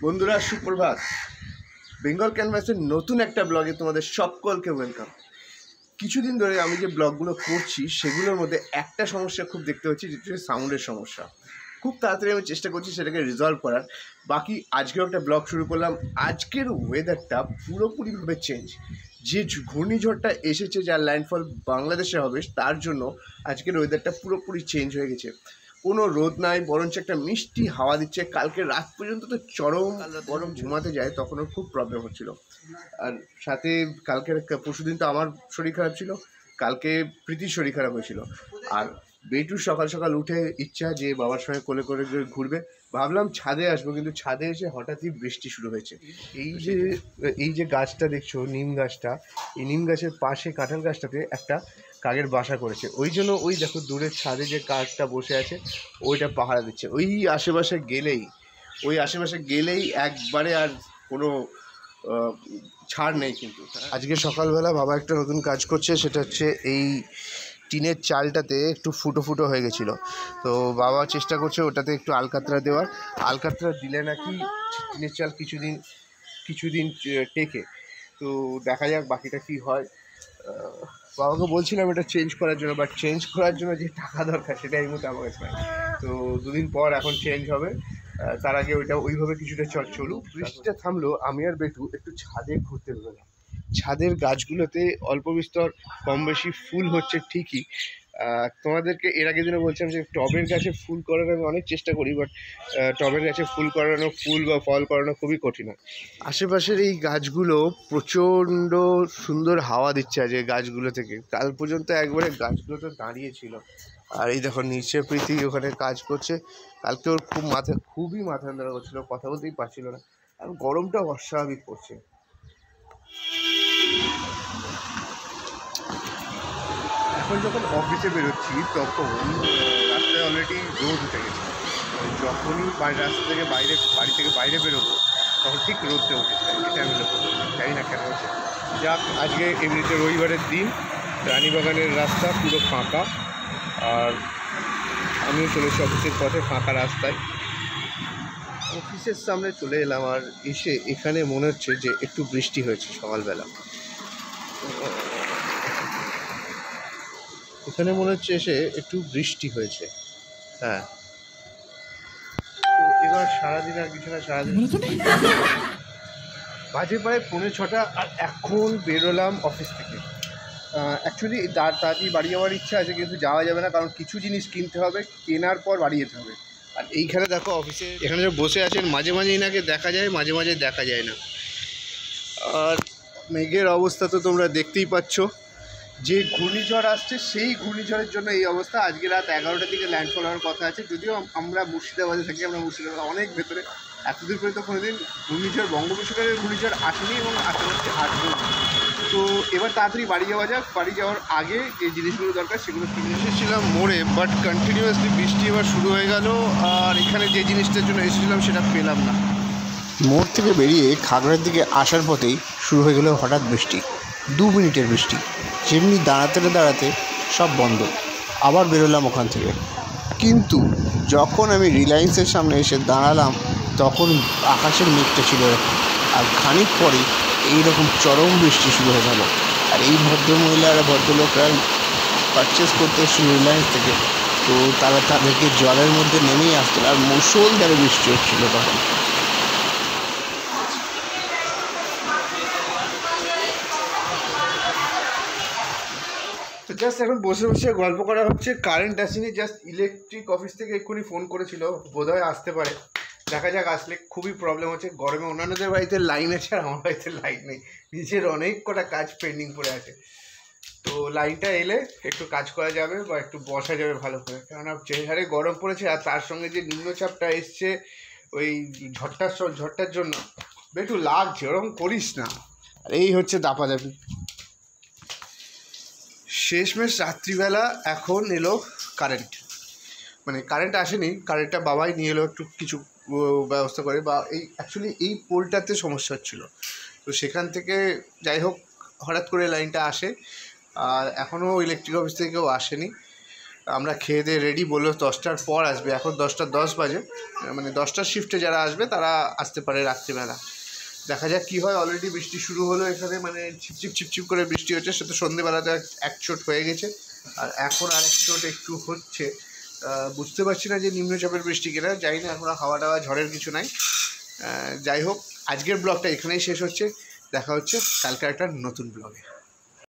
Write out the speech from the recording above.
বন্ধুরা সুপ্রভাত। বেঙ্গল ক্যানভাসের নতুন একটা ব্লগে তোমাদের সকলকে ওয়েলকাম। কিছুদিন ধরে আমি যে ব্লগগুলো করছি সেগুলোর মধ্যে একটা সমস্যা খুব দেখতে পাচ্ছি, যেটা হচ্ছে সাউন্ডের সমস্যা। খুব তাড়াতাড়ি আমি চেষ্টা করছি সেটাকে রিজলভ করার। বাকি আজকেও একটা ব্লগ শুরু করলাম। আজকের ওয়েদারটা পুরোপুরিভাবে চেঞ্জ। যে ঘূর্ণিঝড়টা এসেছে, যার ল্যান্ডফল বাংলাদেশে হবে, তার জন্য আজকের ওয়েদারটা পুরোপুরি চেঞ্জ হয়ে গেছে। কোনো রোদ নাই, বরঞ্চ একটা মিষ্টি হাওয়া দিচ্ছে। কালকে রাত পর্যন্ত তো চরম গরম, ঘুমাতে যায় তখনও খুব প্রবলেম হচ্ছিল। আর সাথে কালকের পরশুদিন তো আমার শরীর খারাপ ছিল, কালকে প্রীতির শরীর খারাপ হয়েছিল। আর বেটুর সকাল সকাল উঠে ইচ্ছা যে বাবার সঙ্গে কোলে করে ঘুরবে। ভাবলাম ছাদে আসবো, কিন্তু ছাদে এসে হঠাৎই বৃষ্টি শুরু হয়েছে। এই যে গাছটা দেখছো, নিম গাছটা, এই নিম গাছের পাশে কাঁঠাল গাছটাতে একটা কাকের বাসা করেছে। ওই জন্য ওই দেখো দূরের ছাদে যে কাকটা বসে আছে ওইটা পাহারা দিচ্ছে। ওই আশেপাশে গেলেই একবারে আর কোনো ছাড় নেই। কিন্তু আজকে সকালবেলা বাবা একটা নতুন কাজ করছে, সেটা হচ্ছে এই টিনের চালটাতে একটু ফুটো ফুটো হয়ে গেছিলো, তো বাবা চেষ্টা করছে ওটাতে একটু আলকাতরা দেওয়ার। আলকাতরা দিলে নাকি টিনের চাল কিছুদিন টেকে। তো দেখা যাক বাকিটা কি হয়। বাবাকে বলছিলাম এটা চেঞ্জ করার জন্য, বাট চেঞ্জ করার জন্য যে টাকা দরকার সেটা এই মুহূর্তে আমার কাছে নাই। তো দুদিন পর এখন চেঞ্জ হবে, তার আগে ওইটা ওইভাবে কিছুটা চলুক। বৃষ্টিটা থামলো, আমি আর বেটু একটু ছাদে ঘুরতে বেরোলাম। ছাদের গাছগুলোতে অল্প বিস্তর কম বেশি ফুল হচ্ছে ঠিকই। তোমাদেরকে এর আগের দিনে বলছিলাম যে টবের গাছে ফুল করার আমি অনেক চেষ্টা করি, বাট টবের গাছে ফুল বা ফল করানো খুবই কঠিন হয়। আশেপাশের এই গাছগুলো প্রচণ্ড সুন্দর হাওয়া দিচ্ছে আজ এই গাছগুলো থেকে। কাল পর্যন্ত একবারে গাছগুলো তো দাঁড়িয়েছিল। আর এই দেখো নিচে প্রীতি ওখানে কাজ করছে। কালকে ওর খুবই মাথা যন্ত্রণা করছিল, কথা বলতেই পারছিল না। আর গরমটা অস্বাভাবিক পড়ছে। এখন যখন অফিসে বেরোচ্ছি তখন রাস্তায় অলরেডি রোদ উঠে গেছে। যখনই রাস্তা থেকে বাড়ি থেকে বাইরে বেরোবো তখন ঠিক রোদটা উঠেছে। এটা আমি লক্ষ্য করলাম, জানি না কেন হচ্ছে। যাক, আজকে এমনিতে রবিবারের দিন, রানীবাগানের রাস্তা পুরো ফাঁকা। আর আমিও চলেছি অফিসের পথে ফাঁকা রাস্তায়। অফিসের সামনে চলে এলাম, আর এসে এখানে মনে হচ্ছে যে একটু বৃষ্টি হয়েছে সকালবেলা। এখানে মনে হচ্ছে এসে একটু বৃষ্টি হয়েছে। হ্যাঁ, তো এবার সারাদিন আর কিছু না, সারাদিন বাজে প্রায় 5:45, আর এখন বেরোলাম অফিস থেকে। অ্যাকচুয়ালি তাড়াতাড়ি বাড়ি যাওয়ার ইচ্ছা আছে, কিন্তু যাওয়া যাবে না, কারণ কিছু জিনিস কিনতে হবে, কেনার পর বাড়ি যেতে হবে। আর এইখানে দেখো অফিসে এখানে যে বসে আছেন, মাঝে মাঝে এনাকে দেখা যায়, মাঝে মাঝে দেখা যায় না। আর মেঘের অবস্থা তো তোমরা দেখতেই পাচ্ছ। যে ঘূর্ণিঝড় আসছে সেই ঘূর্ণিঝড়ের জন্য এই অবস্থা। আজকে রাত 11টার দিকে ল্যান্ডফল হওয়ার কথা আছে, যদিও আমরা মুর্শিদাবাদে থাকি, আমরা মুর্শিদাবাদ অনেক ভেতরে। এতদূর পর্যন্ত কোনোদিন ঘূর্ণিঝড়, বঙ্গোপসাগরের ঘূর্ণিঝড় আসেনি এবং আশা করছি আসবে। তো এবার তাড়াতাড়ি বাড়ি যাওয়া যাক। বাড়ি যাওয়ার আগে যে জিনিসগুলো দরকার সেগুলো কিনে এসেছিলাম মোড়ে, বাট কন্টিনিউয়াসলি বৃষ্টি এবার শুরু হয়ে গেল। আর এখানে যে জিনিসটার জন্য এসেছিলাম সেটা পেলাম না। মোড় থেকে বেরিয়ে খাগড়ার দিকে আসার পথেই শুরু হয়ে গেল হঠাৎ বৃষ্টি। 2 মিনিটের বৃষ্টি, যেমনি দাঁড়াতে সব বন্ধ। আবার বেরোলাম ওখান থেকে, কিন্তু যখন আমি রিলায়েন্সের সামনে এসে দাঁড়ালাম তখন আকাশের মেঘটা ছিল, আর খানিক পরে এইরকম চরম বৃষ্টি শুরু হয়ে গেল। আর এই ভদ্রমহিলা আর ভদ্রলোকরা পারচেস করতে এসেছিল রিলায়েন্স থেকে, তো তারা তাদেরকে জলের মধ্যে নেমেই আসতো, আর মুষলধারে বৃষ্টি হচ্ছিল তখন। তো জাস্ট এখন বসে বসে গল্প করা হচ্ছে, কারেন্ট আসেনি। জাস্ট ইলেকট্রিক অফিস থেকে এক্ষুনি ফোন করেছিল, বোধহয় আসতে পারে, দেখা যাক। আসলে খুবই প্রবলেম হচ্ছে গরমে। অন্যান্যদের বাড়িতে লাইন আছে আর আমার বাড়িতে লাইন নেই, নিজের অনেক কটা কাজ পেন্ডিং পড়ে আছে। তো লাইনটা এলে একটু কাজ করা যাবে বা একটু বসা যাবে ভালো করে, কেননা যে হারে গরম পড়েছে। আর তার সঙ্গে যে নিম্নচাপটা এসছে ওই ঝড়টার জন্য একটু লাগছে, ওরকম করিস না। আর এই হচ্ছে দাপাদাপি। শেষমেশ রাত্রিবেলা এখন এলো কারেন্ট, মানে কারেন্ট আসেনি, কারেন্টটা বাবাই নিয়ে এলো একটু কিছু ব্যবস্থা করে। বা অ্যাকচুয়ালি এই পোলটাতে সমস্যা হচ্ছিলো, তো সেখান থেকে যাই হোক হঠাৎ করে লাইনটা আসে। আর এখনও ইলেকট্রিক অফিস থেকে কেউ আসেনি। আমরা খেয়ে দিয়ে রেডি, বললো 10টার পর আসবে, এখন 10:10 বাজে, মানে 10টার শিফটে যারা আসবে তারা আসতে পারে রাত্রিবেলা। দেখা যাক কী হয়। অলরেডি বৃষ্টি শুরু হলো এখানে, মানে ছিপছিপ করে বৃষ্টি হচ্ছে, সে তো সন্ধ্যেবেলাতে এক চোট হয়ে গেছে, আর এখন আর এক চোট একটু হচ্ছে। বুঝতে পারছি না যে নিম্নচাপের বৃষ্টি কিনা, জানি না, এখন হাওয়া টাওয়া ঝড়ের কিছু নাই। যাই হোক, আজকের ব্লগটা এখানেই শেষ হচ্ছে। দেখা হচ্ছে কালকে একটা নতুন ব্লগে।